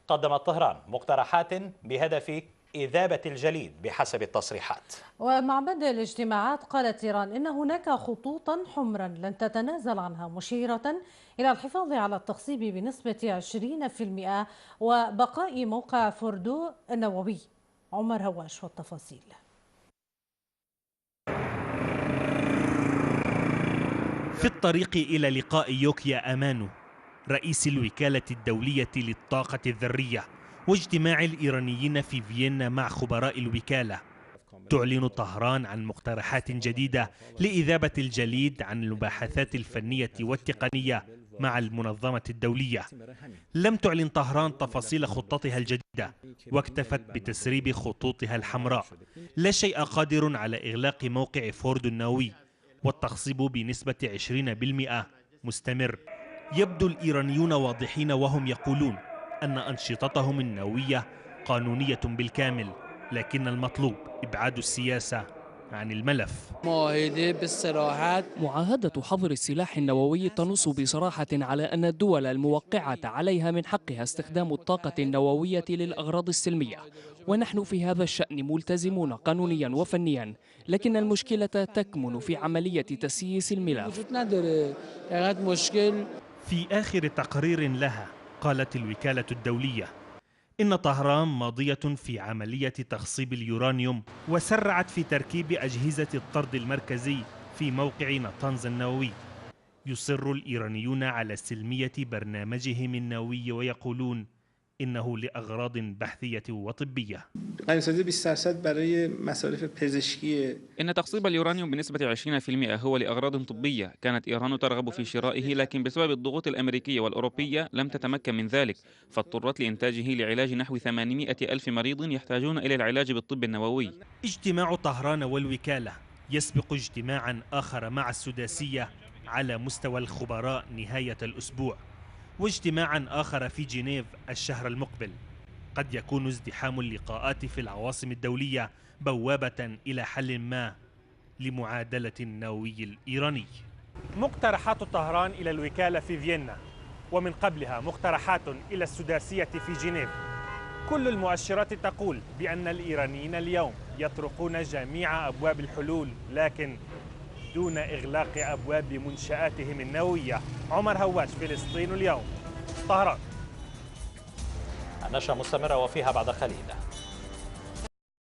قدمت طهران مقترحات بهدف إذابة الجليد بحسب التصريحات. ومع بدء الاجتماعات قالت إيران إن هناك خطوطا حمرا لن تتنازل عنها، مشيرة إلى الحفاظ على التخصيب بنسبة 20% وبقاء موقع فوردو النووي. عمر هواش والتفاصيل. في الطريق إلى لقاء يوكيا أمانو رئيس الوكالة الدولية للطاقة الذرية واجتماع الإيرانيين في فيينا مع خبراء الوكالة، تعلن طهران عن مقترحات جديدة لإذابة الجليد عن المباحثات الفنية والتقنية مع المنظمة الدولية. لم تعلن طهران تفاصيل خطتها الجديدة واكتفت بتسريب خطوطها الحمراء. لا شيء قادر على إغلاق موقع فورد النووي، والتخصيب بنسبة 20% مستمر. يبدو الإيرانيون واضحين وهم يقولون أن أنشطتهم النووية قانونية بالكامل، لكن المطلوب إبعاد السياسة عن الملف. معاهدة حظر السلاح النووي تنص بصراحة على أن الدول الموقعة عليها من حقها استخدام الطاقة النووية للأغراض السلمية، ونحن في هذا الشأن ملتزمون قانونيا وفنيا، لكن المشكلة تكمن في عملية تسييس الملف. في آخر تقرير لها قالت الوكالة الدولية إن طهران ماضية في عملية تخصيب اليورانيوم، وسرعت في تركيب أجهزة الطرد المركزي في موقع نطنز النووي. يصر الإيرانيون على سلمية برنامجهم النووي ويقولون إنه لأغراض بحثية وطبية. إن تخصيب اليورانيوم بنسبة 20% هو لأغراض طبية. كانت إيران ترغب في شرائه، لكن بسبب الضغوط الأمريكية والأوروبية لم تتمكن من ذلك، فاضطرت لإنتاجه لعلاج نحو 800 ألف مريض يحتاجون إلى العلاج بالطب النووي. اجتماع طهران والوكالة يسبق اجتماعا آخر مع السداسية على مستوى الخبراء نهاية الأسبوع، واجتماعا آخر في جنيف الشهر المقبل. قد يكون ازدحام اللقاءات في العواصم الدولية بوابة إلى حل ما لمعادلة النووي الإيراني. مقترحات طهران إلى الوكالة في فيينا، ومن قبلها مقترحات إلى السداسية في جنيف. كل المؤشرات تقول بأن الإيرانيين اليوم يطرقون جميع أبواب الحلول، لكن دون إغلاق أبواب منشآتهم النووية. عمر هواش، فلسطين اليوم، طهران. النشرة مستمرة وفيها بعد قليل.